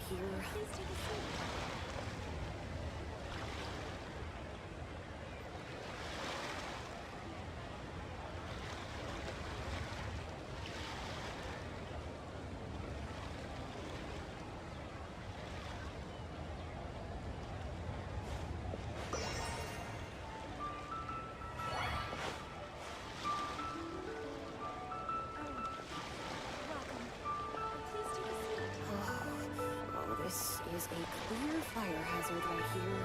here. This is a clear fire hazard right here.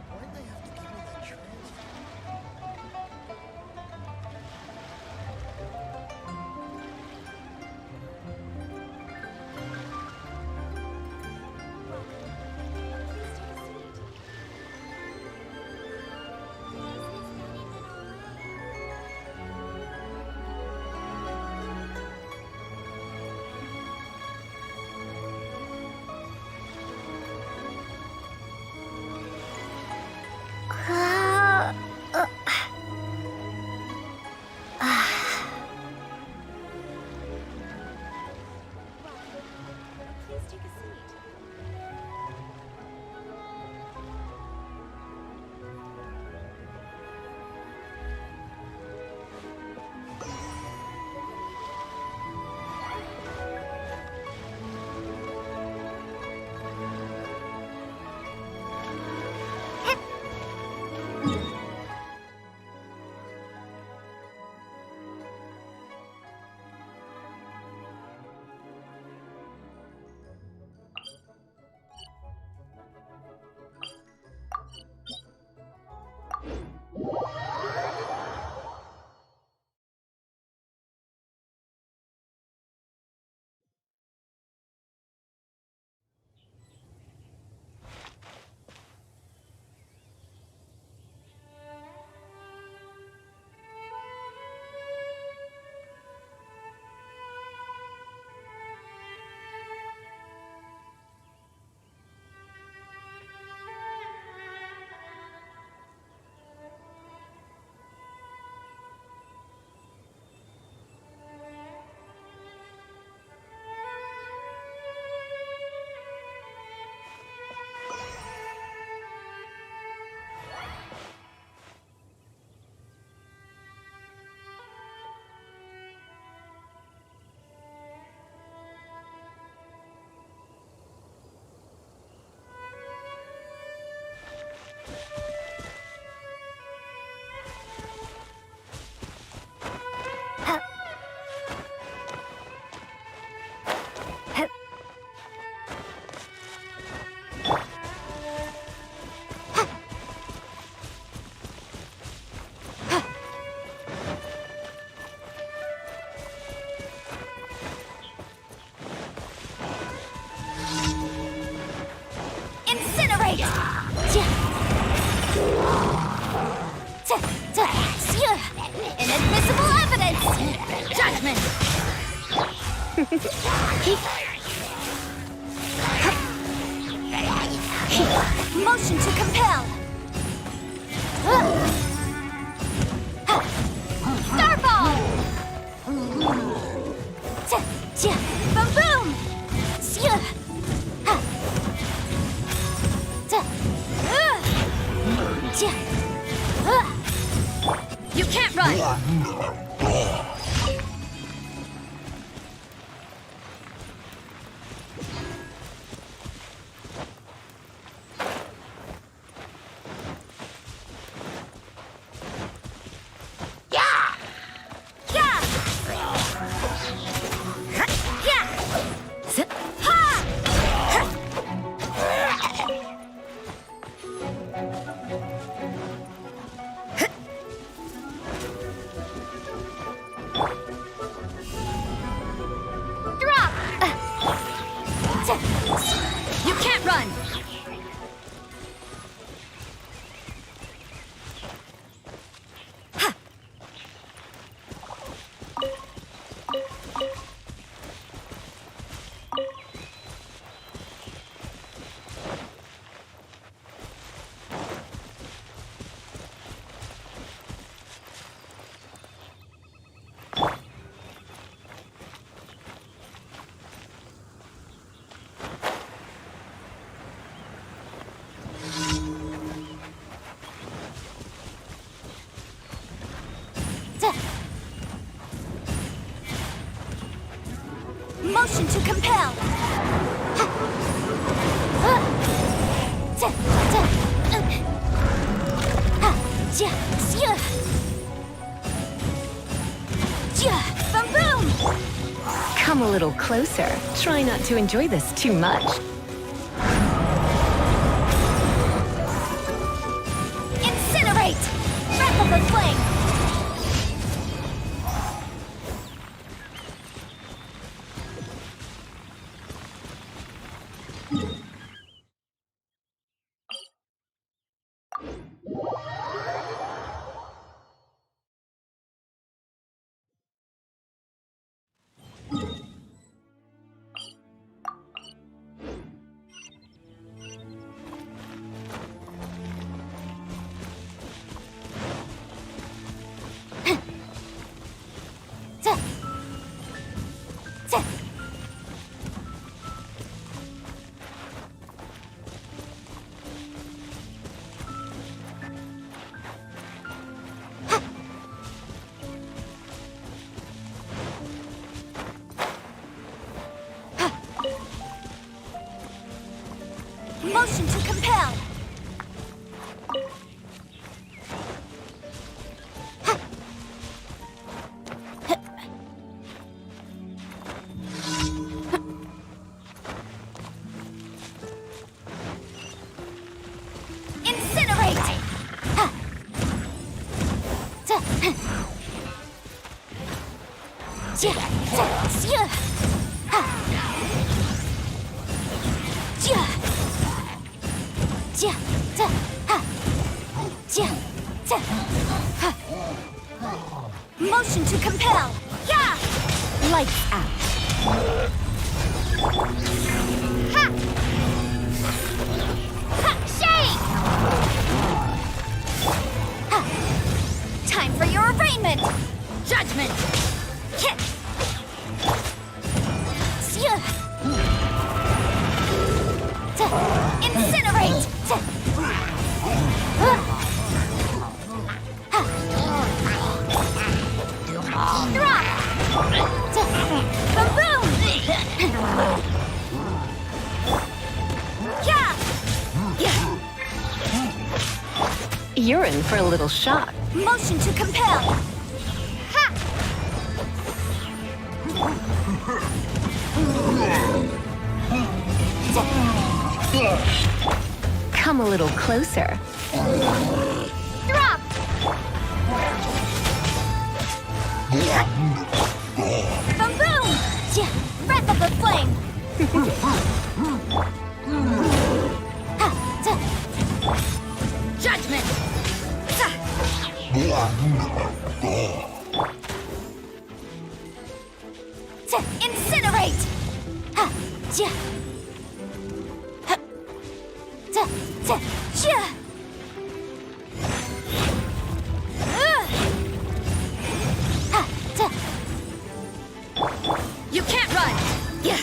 Why'd they have to give me that transfer? Please take a seat. Inadmissible evidence! Judgment! Motion to compel! Starball! Boom boom! You can't run! Motion to compel. Boom! Come a little closer. Try not to enjoy this too much. Incinerate! Breath of the flame! Motion to compel. Incinerate. Motion to compel. Yeah! Lights out. Ha! Ha! Shake! Ha! Time for your arraignment! Judgment! Hit! Incinerate! Drop! Boom! Yeah! You're in for a little shock. Motion to compel! Ha! Come a little closer. Drop! Boom! Yeah! Breath of the flame! Judgment! Incinerate! You can't run! Yeah!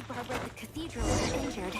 Barbara at the cathedral was injured.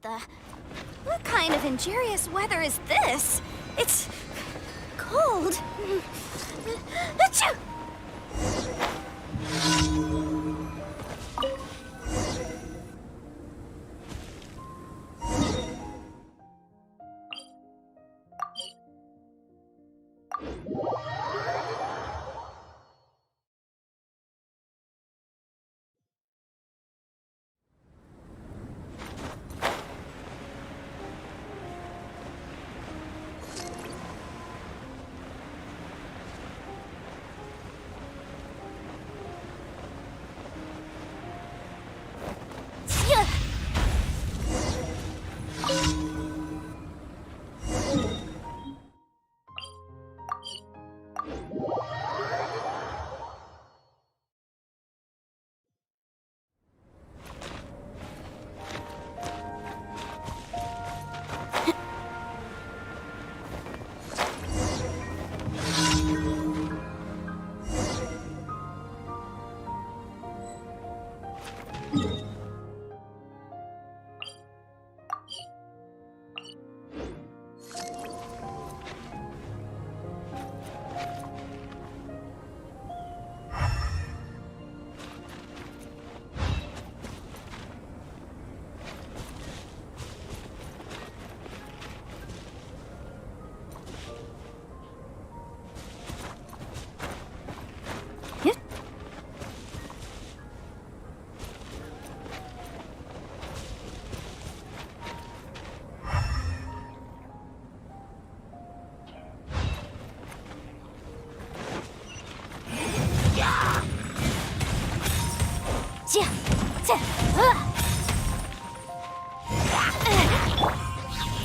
What kind of injurious weather is this? It's cold. Achoo!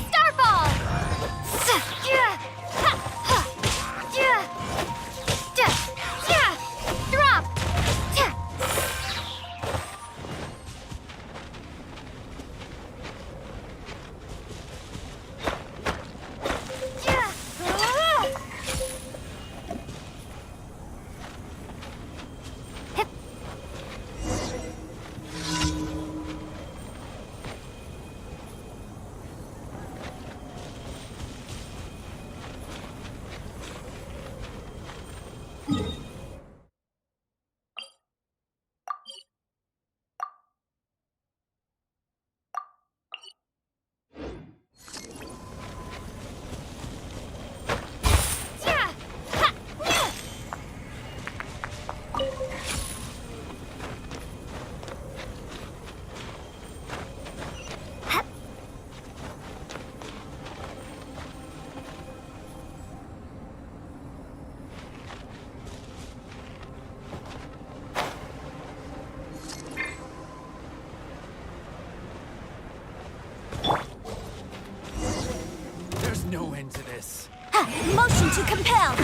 Starball! Drop! There's no end to this. Motion to compel!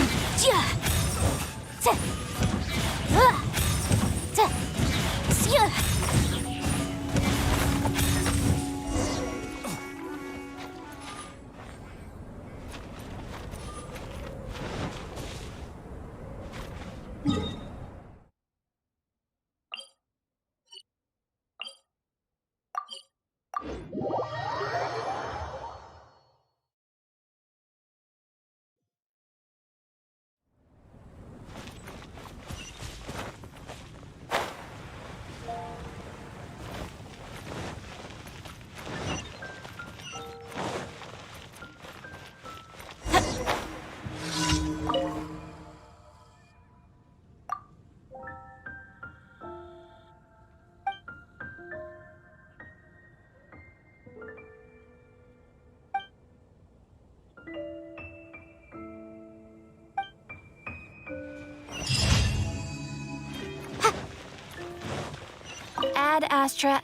Ad Astra.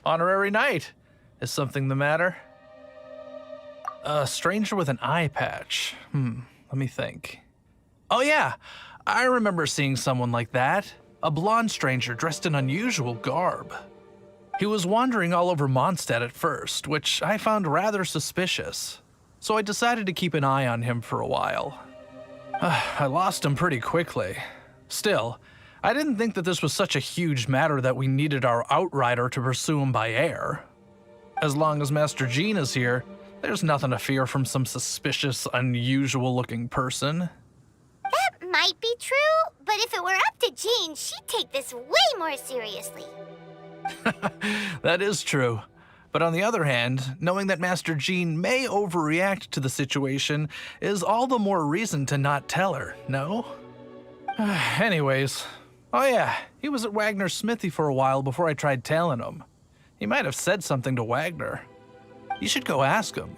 Honorary knight. Is something the matter? A stranger with an eye patch. Let me think. Oh yeah, I remember seeing someone like that. A blonde stranger dressed in unusual garb. He was wandering all over Mondstadt at first, which I found rather suspicious. So I decided to keep an eye on him for a while. I lost him pretty quickly. Still, I didn't think that this was such a huge matter that we needed our outrider to pursue him by air. As long as Master Jean is here, there's nothing to fear from some suspicious, unusual-looking person. That might be true, but if it were up to Jean, she'd take this way more seriously. That is true. But on the other hand, knowing that Master Jean may overreact to the situation is all the more reason to not tell her, no? Anyways, oh yeah, he was at Wagner's smithy for a while before I tried telling him. He might have said something to Wagner. You should go ask him.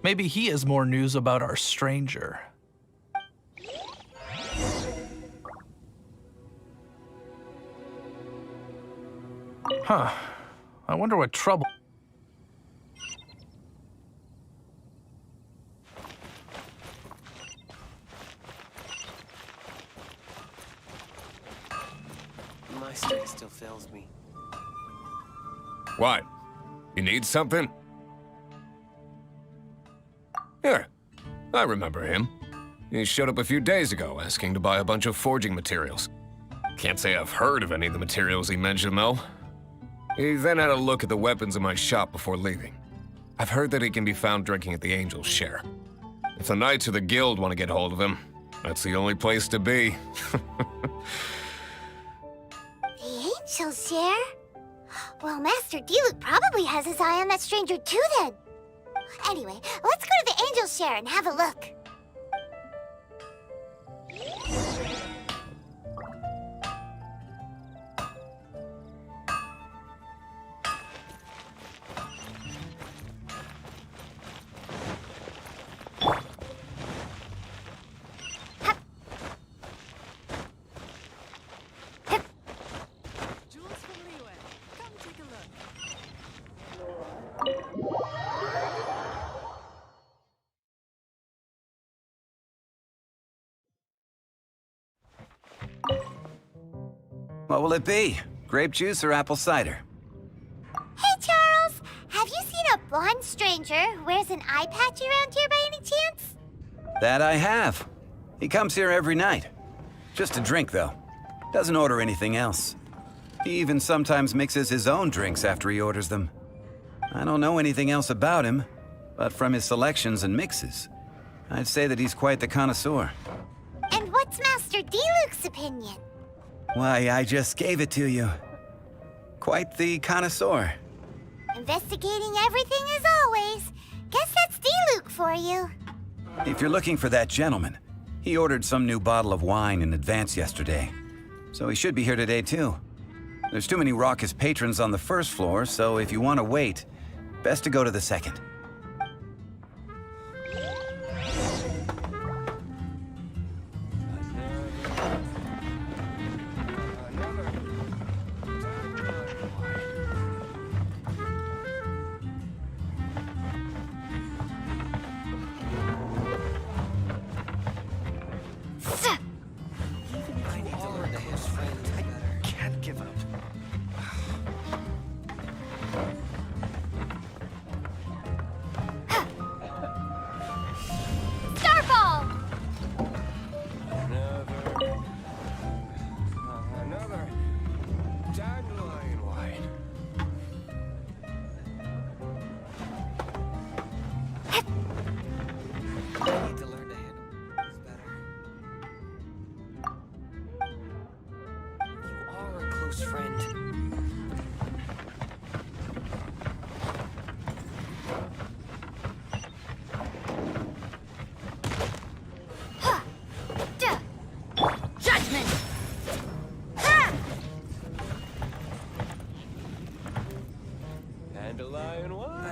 Maybe he has more news about our stranger. Huh. I wonder what trouble... My strength still fails me. What? You need something? Here, I remember him. He showed up a few days ago asking to buy a bunch of forging materials. Can't say I've heard of any of the materials he mentioned, though. He then had a look at the weapons in my shop before leaving. I've heard that he can be found drinking at the Angel's Share. If the Knights or the Guild want to get hold of him, that's the only place to be. The Angel's Share? Well, Master Diluc probably has his eye on that stranger too, then. Anyway, let's go to the Angel's Share and have a look. What will it be? Grape juice or apple cider? Hey, Charles! Have you seen a blonde stranger who wears an eye patch around here by any chance? That I have. He comes here every night. Just to drink, though. Doesn't order anything else. He even sometimes mixes his own drinks after he orders them. I don't know anything else about him, but from his selections and mixes, I'd say that he's quite the connoisseur. And what's Master Diluc's opinion? Why, I just gave it to you. Quite the connoisseur. Investigating everything as always. Guess that's Diluc for you. If you're looking for that gentleman, he ordered some new bottle of wine in advance yesterday. So he should be here today, too. There's too many raucous patrons on the first floor, so if you want to wait, best to go to the second.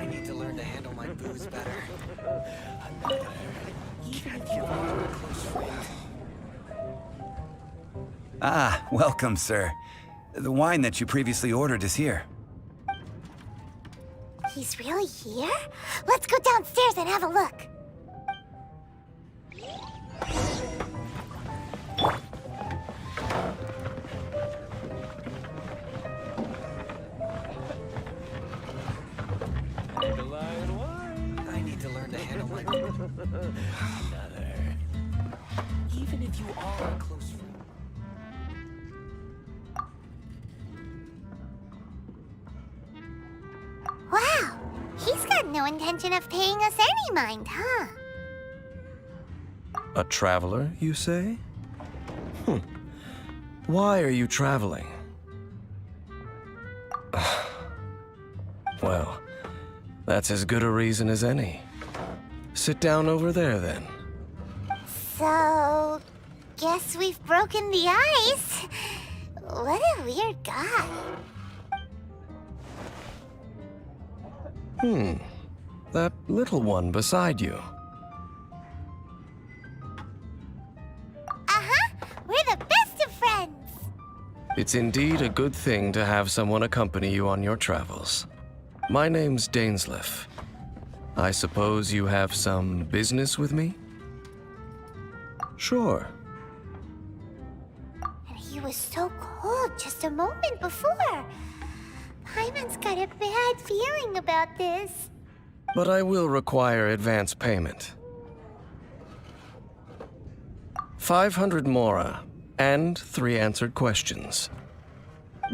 I need to learn to handle my booze better. Can't give up on a close friend. Ah, welcome, sir. The wine that you previously ordered is here. He's really here? Let's go downstairs and have a look. I need to learn to handle my... Even if you are a close friend. Wow, he's got no intention of paying us any mind, huh? A traveler, you say? Why are you traveling? Well, that's as good a reason as any. Sit down over there, then. So, guess we've broken the ice. What a weird guy. That little one beside you. We're the best of friends. It's indeed a good thing to have someone accompany you on your travels. My name's Dainsleif. I suppose you have some business with me? Sure. And he was so cold just a moment before. Paimon's got a bad feeling about this. But I will require advance payment. 500 mora, and 3 answered questions.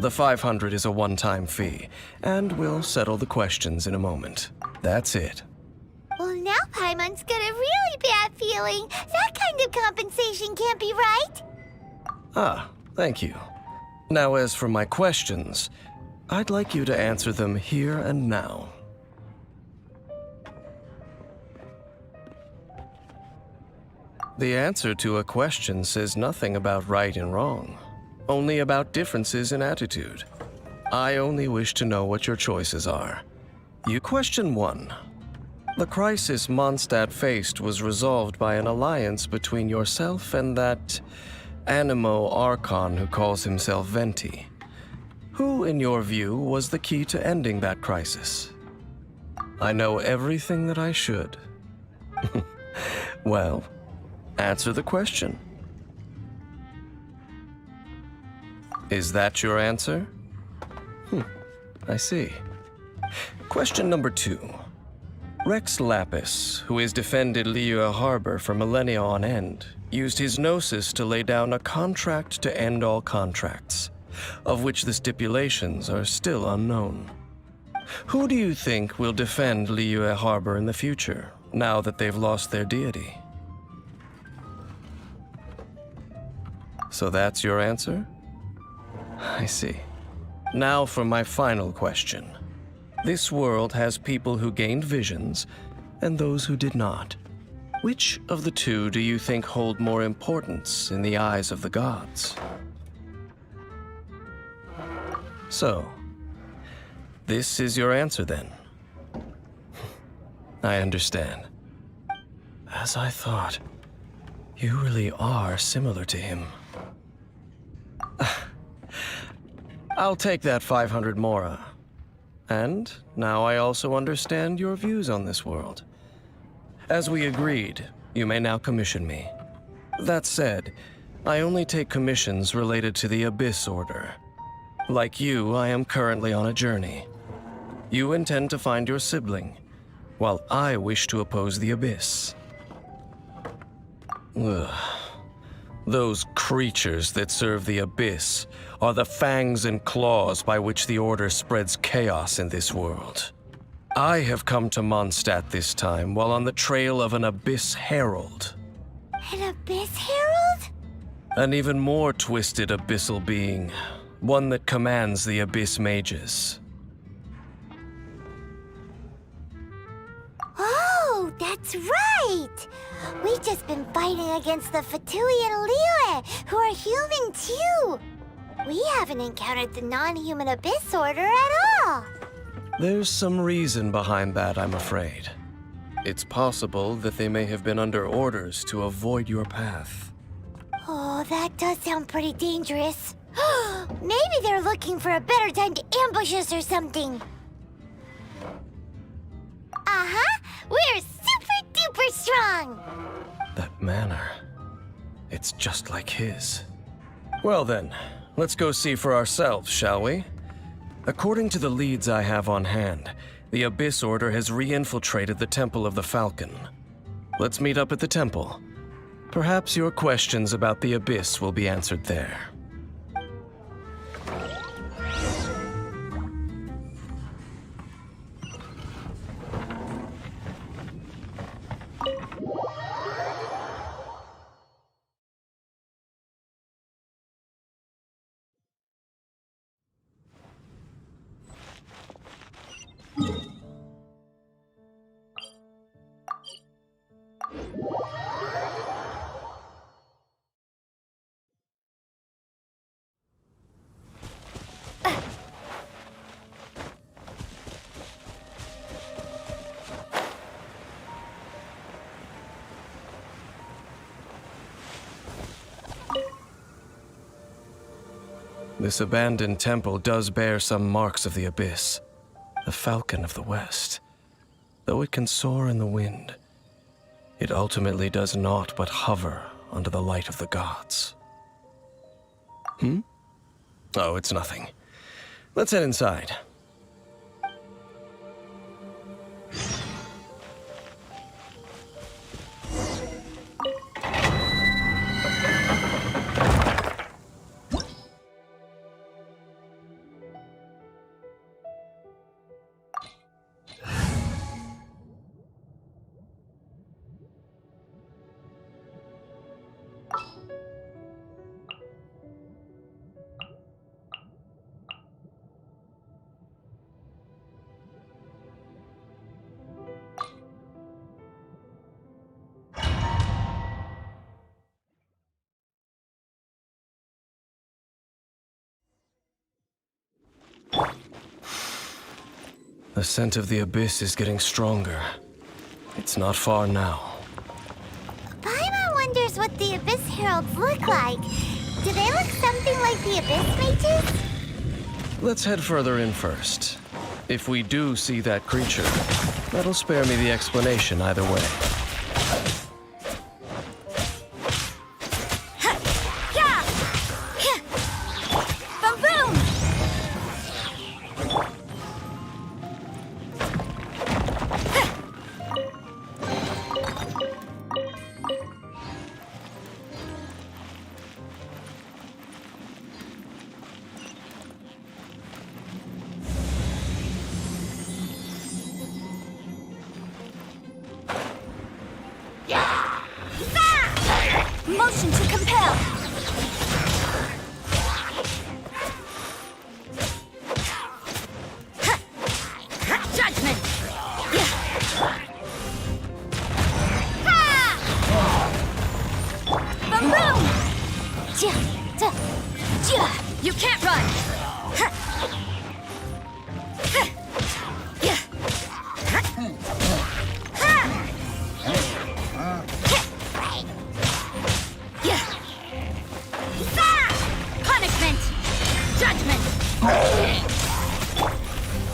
The 500 is a one-time fee, and we'll settle the questions in a moment. That's it. Well, now Paimon's got a really bad feeling. That kind of compensation can't be right. Ah, thank you. Now, as for my questions, I'd like you to answer them here and now. The answer to a question says nothing about right and wrong, only about differences in attitude. I only wish to know what your choices are. Question 1. The crisis Mondstadt faced was resolved by an alliance between yourself and that Animo Archon who calls himself Venti. Who, in your view, was the key to ending that crisis? I know everything that I should. Well, answer the question. Is that your answer? I see. Question number 2. Rex Lapis, who has defended Liyue Harbor for millennia on end, used his gnosis to lay down a contract to end all contracts, of which the stipulations are still unknown. Who do you think will defend Liyue Harbor in the future, now that they've lost their deity? So that's your answer? I see. Now for my final question. This world has people who gained visions and those who did not. Which of the two do you think hold more importance in the eyes of the gods? So, this is your answer then? I understand. As I thought, you really are similar to him. I'll take that 500 mora. And now I also understand your views on this world. As we agreed, you may now commission me. That said, I only take commissions related to the Abyss Order. Like you, I am currently on a journey. You intend to find your sibling, while I wish to oppose the Abyss. Ugh. Those creatures that serve the Abyss are the fangs and claws by which the Order spreads chaos in this world. I have come to Mondstadt this time while on the trail of an Abyss Herald. An Abyss Herald? An even more twisted abyssal being, one that commands the Abyss Mages. Oh, that's right! We've just been fighting against the Fatui and Liyue, who are human too! We haven't encountered the non-human Abyss Order at all! There's some reason behind that, I'm afraid. It's possible that they may have been under orders to avoid your path. Oh, that does sound pretty dangerous. Maybe they're looking for a better time to ambush us or something. Uh-huh! We're super duper strong! That manner. It's just like his. Well then, let's go see for ourselves, shall we? According to the leads I have on hand, the Abyss Order has re-infiltrated the Temple of the Falcon. Let's meet up at the temple. Perhaps your questions about the Abyss will be answered there. This abandoned temple does bear some marks of the Abyss, the Falcon of the West. Though it can soar in the wind, it ultimately does naught but hover under the light of the gods. Oh, it's nothing. Let's head inside. The scent of the Abyss is getting stronger. It's not far now. Paimon wonders what the Abyss Heralds look like. Do they look something like the Abyss Mages? Let's head further in first. If we do see that creature, that'll spare me the explanation either way. Motion to compel. Judgment. Boom boom. You can't run.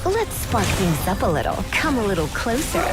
Let's spark things up a little. Come a little closer.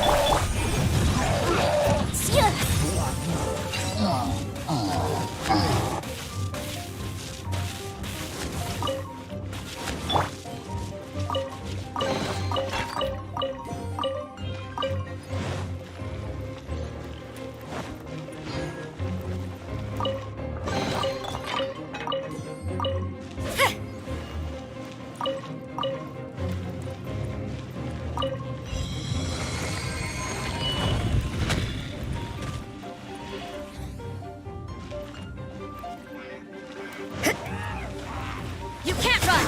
You can't run.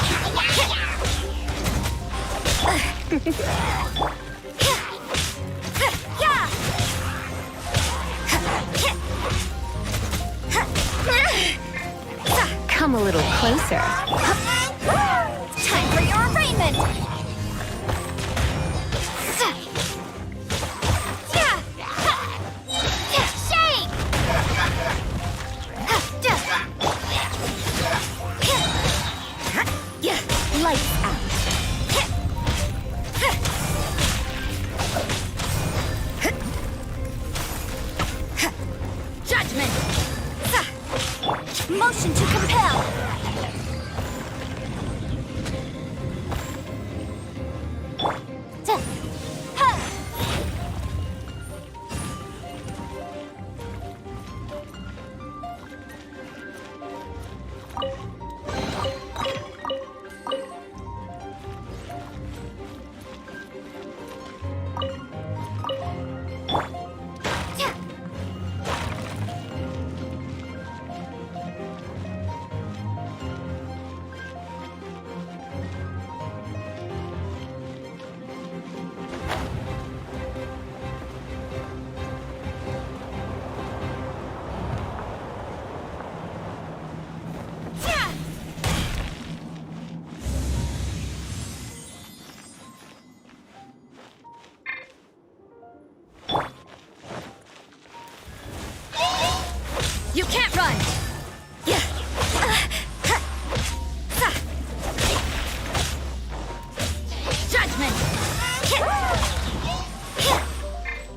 Come a little closer. Time for your arraignment. Shame. Lights out.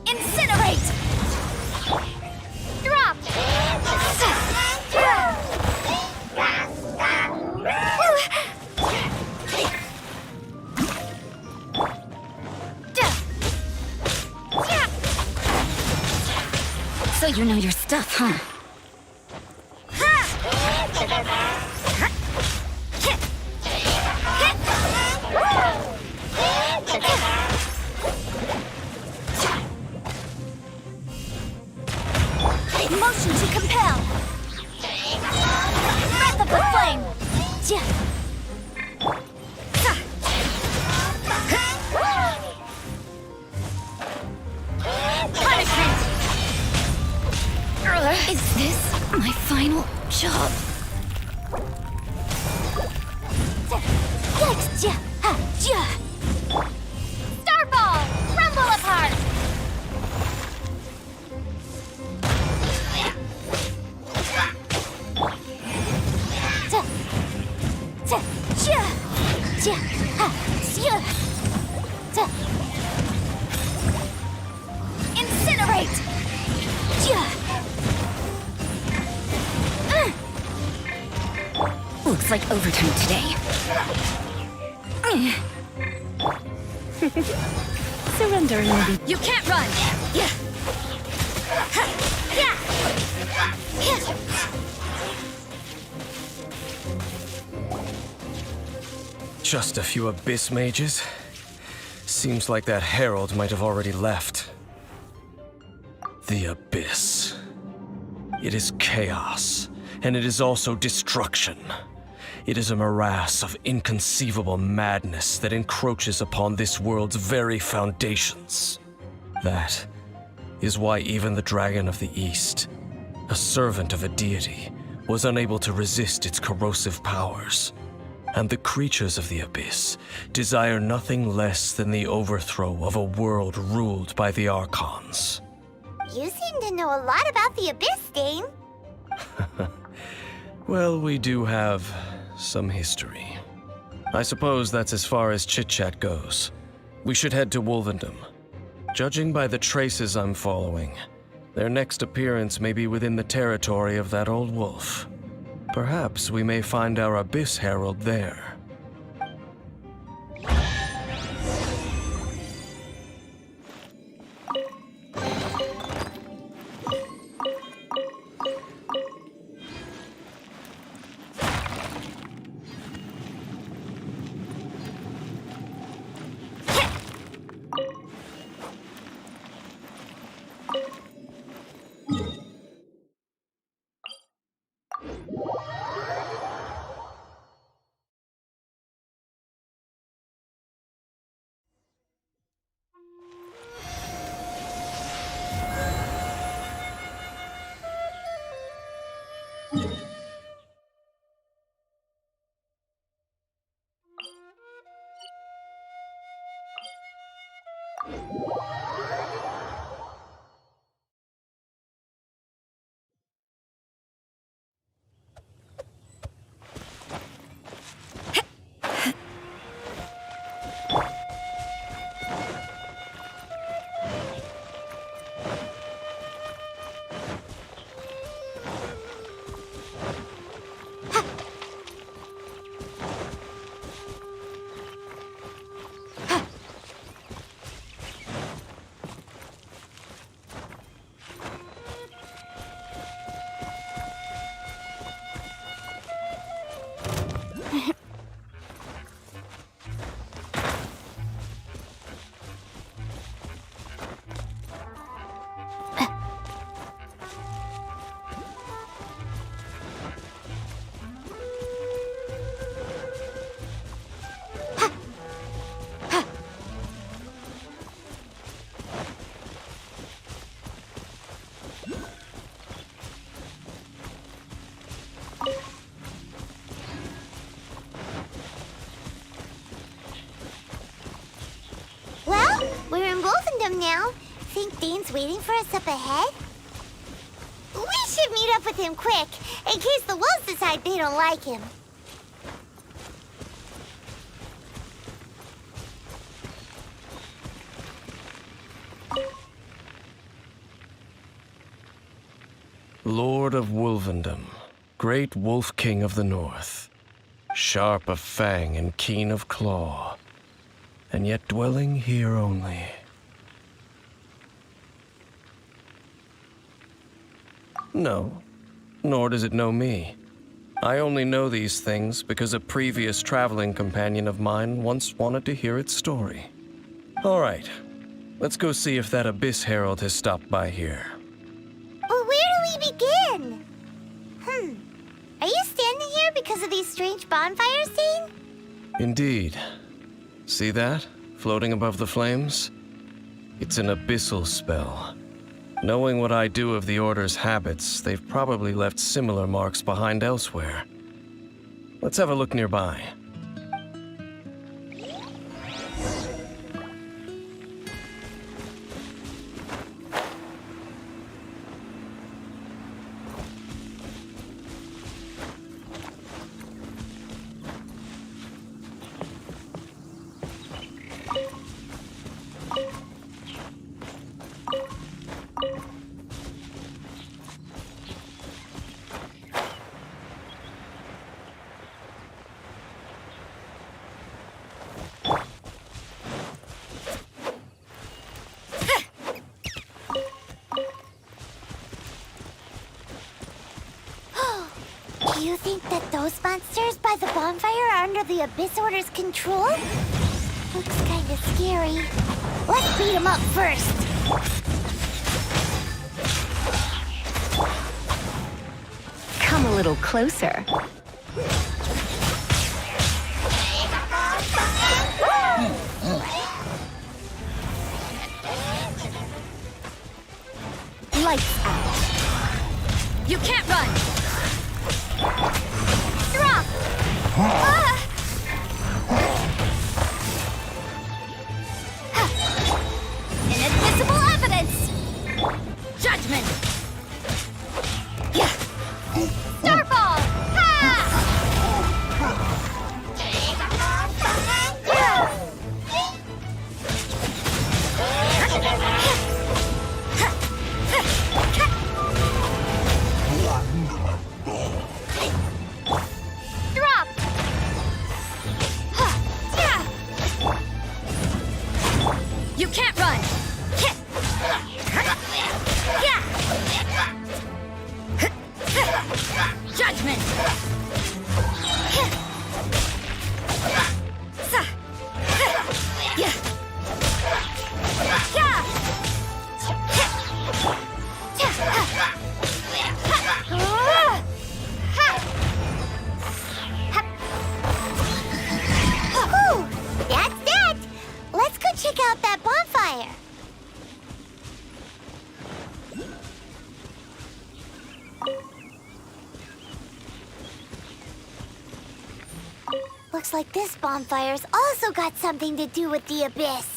Incinerate! Drop! So you know your stuff, huh? Motion to compel! Breath of the flame! Punishment! Is this my final job? Starball! Rumble apart! Incinerate! Looks like overtime today. Surrender and maybe. You can't run! Yeah. Just a few Abyss mages? Seems like that herald might have already left. The Abyss. It is chaos, and it is also destruction. It is a morass of inconceivable madness that encroaches upon this world's very foundations. That is why even the Dragon of the East, a servant of a deity, was unable to resist its corrosive powers. And the creatures of the Abyss desire nothing less than the overthrow of a world ruled by the Archons. You seem to know a lot about the Abyss, Dame. Well, we do have some history. I suppose that's as far as chit-chat goes. We should head to Wolvendom. Judging by the traces I'm following, their next appearance may be within the territory of that old wolf. Perhaps we may find our Abyss Herald there. Well, we're in Wolfendom now. Think Dane's waiting for us up ahead? We should meet up with him quick, in case the wolves decide they don't like him. Lord of Wolvendom, great wolf king of the north, sharp of fang and keen of claw, and yet dwelling here only. No, nor does it know me. I only know these things because a previous traveling companion of mine once wanted to hear its story. All right, let's go see if that Abyss Herald has stopped by here. Well, where do we begin? Are you standing here because of these strange bonfires, Zane? Indeed. See that, floating above the flames? It's an abyssal spell. Knowing what I do of the Order's habits, they've probably left similar marks behind elsewhere. Let's have a look nearby. Do you think that those monsters by the bonfire are under the Abyss Order's control? Looks kinda scary. Let's beat them up first. Come a little closer. Lights out. You can't run! Drop! Inadmissible evidence! Judgment! Starball! Drop! You can't run! Judgment! Whew, that's that! Let's go check out that bonfire. Looks like this bonfire's also got something to do with the Abyss.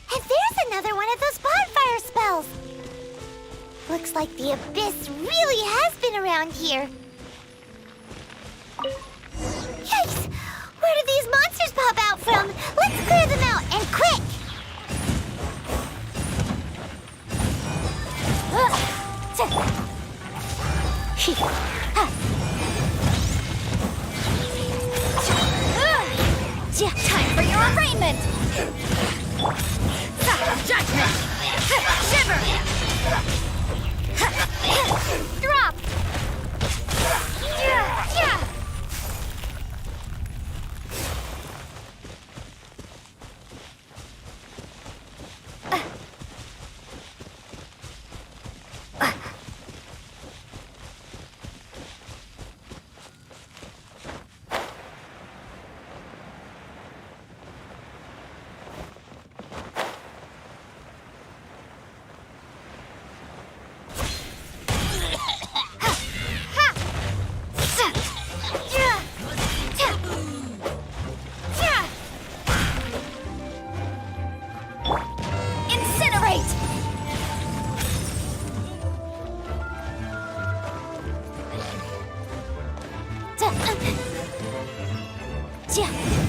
And there's another one of those bonfire spells. Looks like the Abyss really has been around here. Yikes! Where do these monsters pop out from? Let's clear them out, and quick! Time for your arraignment! Judgment! Shiver! Drop!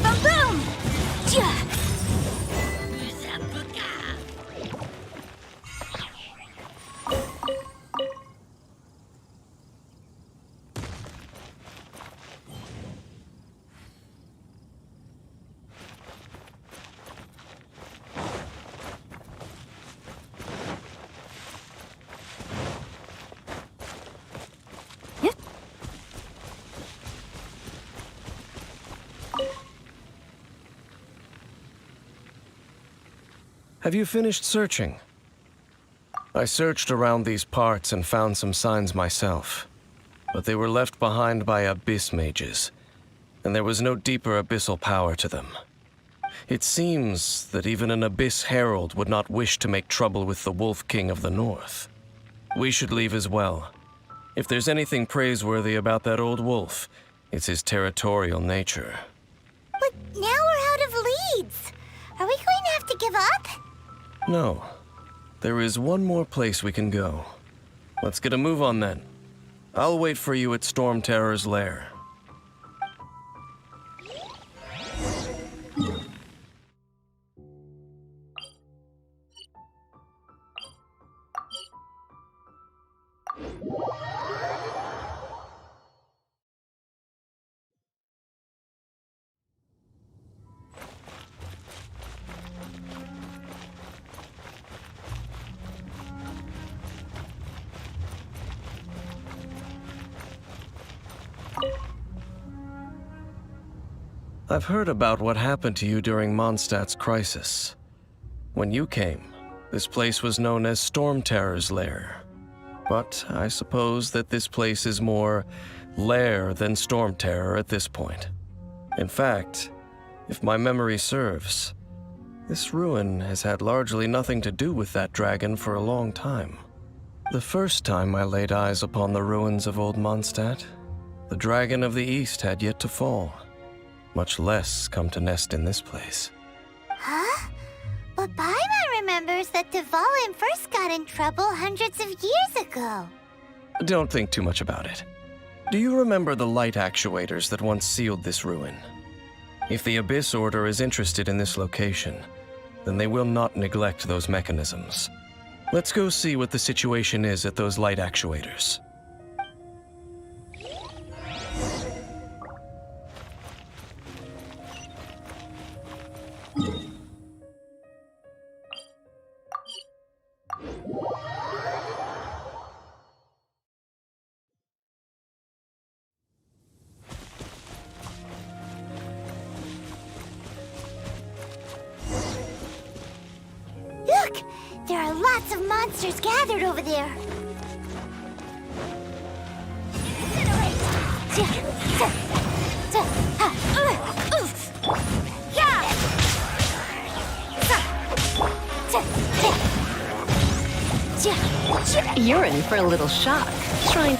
Boom boom! Have you finished searching? I searched around these parts and found some signs myself, but they were left behind by abyss mages, and there was no deeper abyssal power to them. It seems that even an abyss herald would not wish to make trouble with the Wolf King of the North. We should leave as well. If there's anything praiseworthy about that old wolf, it's his territorial nature. But now we're out of leads. Are we going to have to give up? No. There is one more place we can go. Let's get a move on then. I'll wait for you at Storm Terror's lair. I've heard about what happened to you during Mondstadt's crisis. When you came, this place was known as Storm Terror's lair. But I suppose that this place is more lair than Storm Terror at this point. In fact, if my memory serves, this ruin has had largely nothing to do with that dragon for a long time. The first time I laid eyes upon the ruins of Old Mondstadt, the dragon of the East had yet to fall, much less come to nest in this place. Huh? But Paimon remembers that Dvalin first got in trouble hundreds of years ago. Don't think too much about it. Do you remember the light actuators that once sealed this ruin? If the Abyss Order is interested in this location, then they will not neglect those mechanisms. Let's go see what the situation is at those light actuators. Look! There are lots of monsters gathered over there. You're in for a little shock. Try.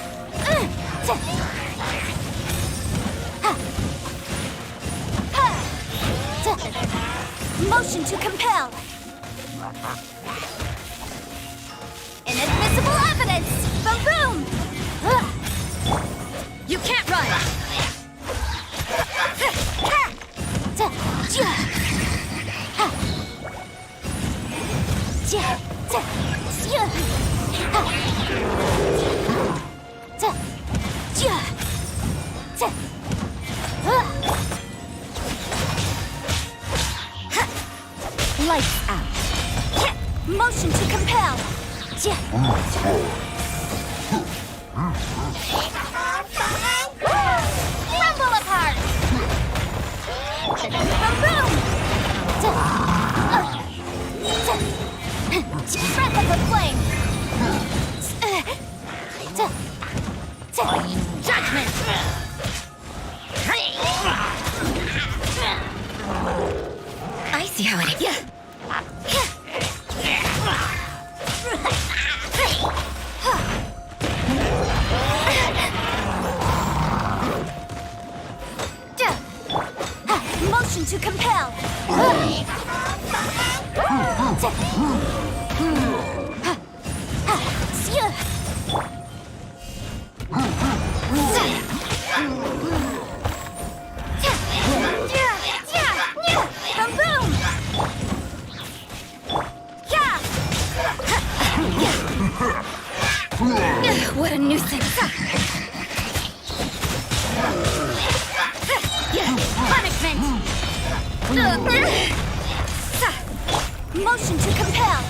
Motion to compel. Inadmissible evidence! Boom boom! You can't run! Lights out. Motion to compel. Rumble apart. Boom! Breath of the flame. Judgment! I see how it is. Motion to compel. Motion to compel.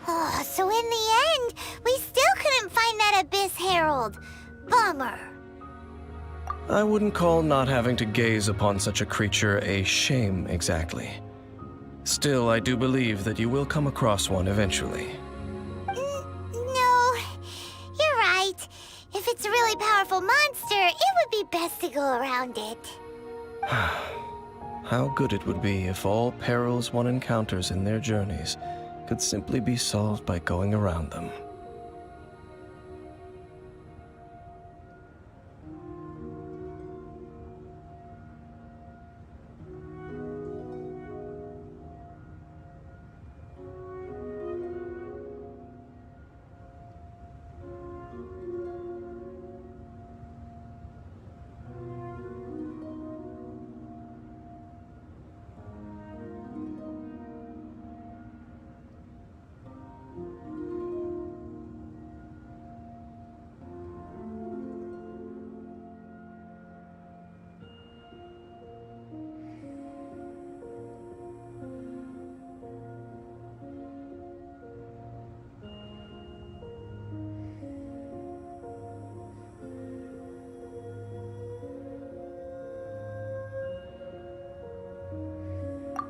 Oh, so in the end, we still couldn't find that Abyss Herald. Bummer. I wouldn't call not having to gaze upon such a creature a shame exactly. Still, I do believe that you will come across one eventually. No, you're right. If it's a really powerful monster, it would be best to go around it. How good it would be if all perils one encounters in their journeys could simply be solved by going around them.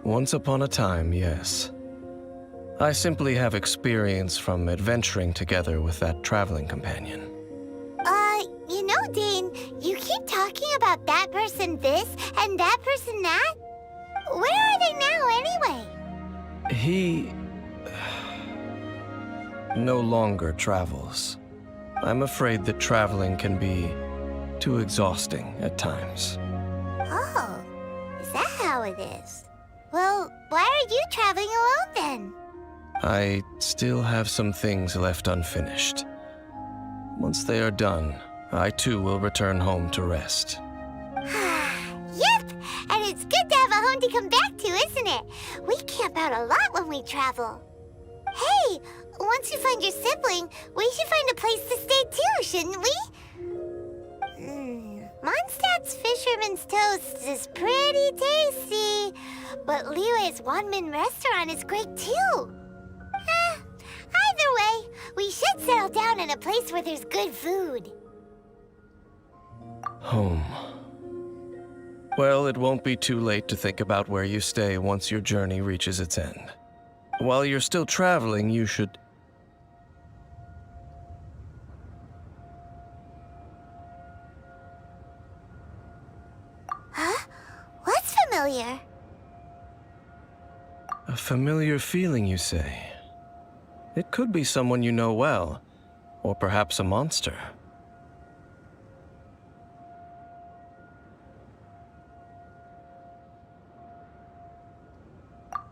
Once upon a time, yes. I simply have experience from adventuring together with that traveling companion. You know, Dane, you keep talking about that person this and that person that. Where are they now, anyway? He no longer travels. I'm afraid that traveling can be too exhausting at times. Oh, is that how it is? Well, why are you traveling alone then? I still have some things left unfinished. Once they are done, I too will return home to rest. Yep, and it's good to have a home to come back to, isn't it? We camp out a lot when we travel. Hey, once you find your sibling, we should find a place to stay too, shouldn't we? Mondstadt's Fisherman's Toast is pretty tasty, but Liyue's Wanmin restaurant is great too. Either way, we should settle down in a place where there's good food. Home. Well, it won't be too late to think about where you stay once your journey reaches its end. While you're still traveling, you should... Huh? What's familiar? A familiar feeling, you say? It could be someone you know well, or perhaps a monster.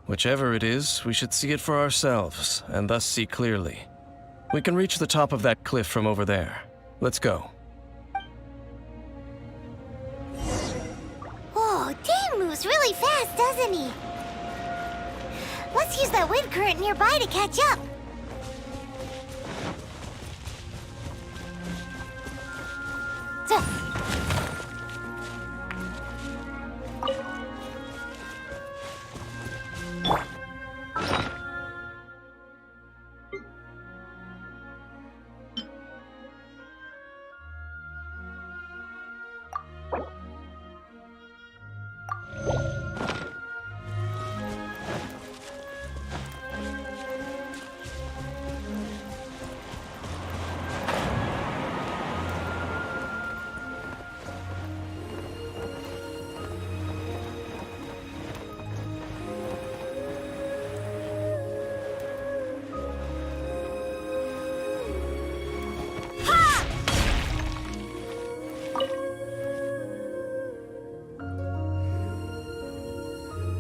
Whichever it is, we should see it for ourselves, and thus see clearly. We can reach the top of that cliff from over there. Let's go. Whoa, Dane moves really fast, doesn't he? Let's use that wind current nearby to catch up.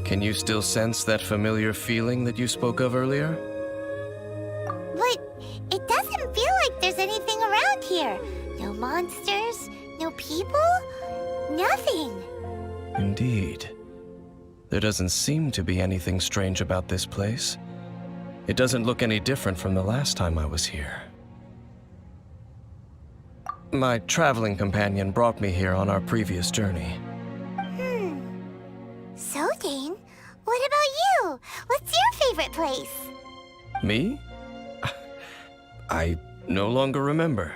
Can you still sense that familiar feeling that you spoke of earlier? But it doesn't feel like there's anything around here. No monsters, no people, nothing. Indeed. There doesn't seem to be anything strange about this place. It doesn't look any different from the last time I was here. My traveling companion brought me here on our previous journey. So, Dane, what about you? What's your favorite place? Me? I no longer remember.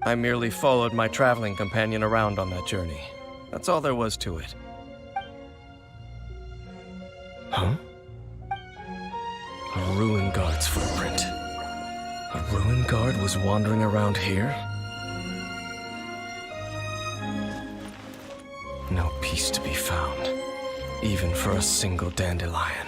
I merely followed my traveling companion around on that journey. That's all there was to it. Huh? A ruin guard's footprint. A ruin guard was wandering around here? No peace to be found, even for a single dandelion.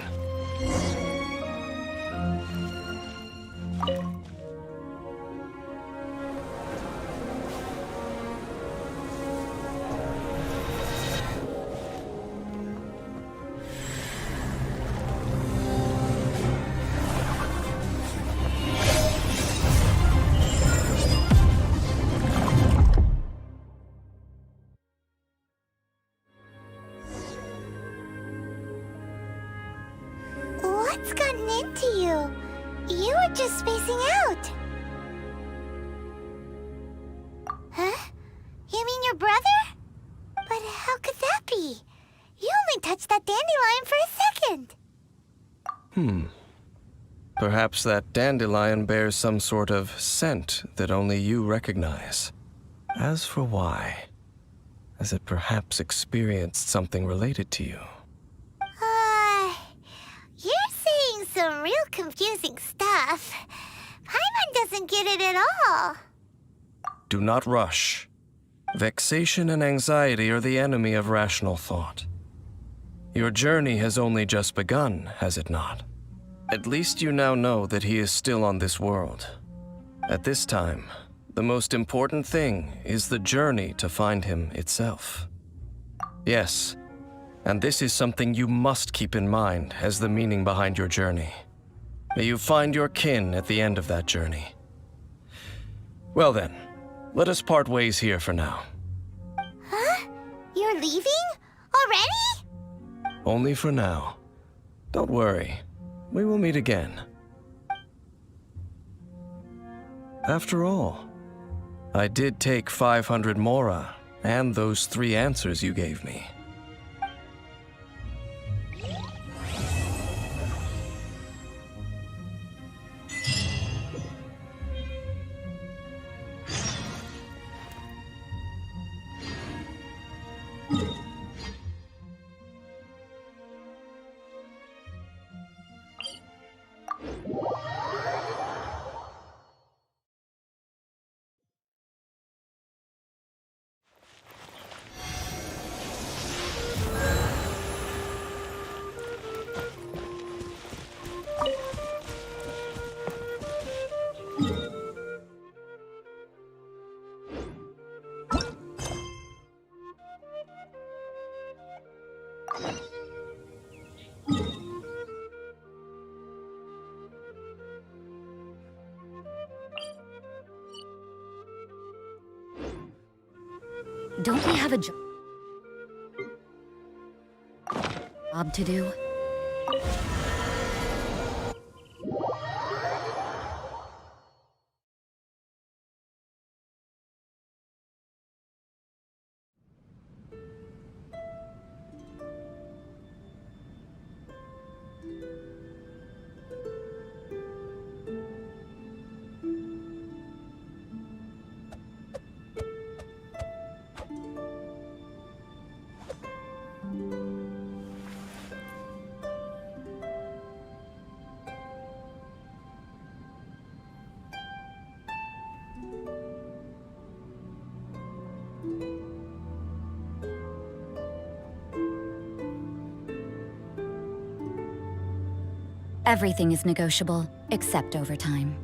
What's gotten into you? You were just spacing out. Huh? You mean your brother? But how could that be? You only touched that dandelion for a second. Perhaps that dandelion bears some sort of scent that only you recognize. As for why, has it perhaps experienced something related to you? You're saying some real confusing stuff. Paimon doesn't get it at all. Do not rush. Vexation and anxiety are the enemy of rational thought. Your journey has only just begun, has it not? At least you now know that he is still on this world. At this time, the most important thing is the journey to find him itself. Yes, and this is something you must keep in mind as the meaning behind your journey. May you find your kin at the end of that journey. Well then, let us part ways here for now. Huh? You're leaving? Already? Only for now. Don't worry, we will meet again. After all, I did take 500 mora and those 3 answers you gave me. Don't we have a job to do? Everything is negotiable, except overtime.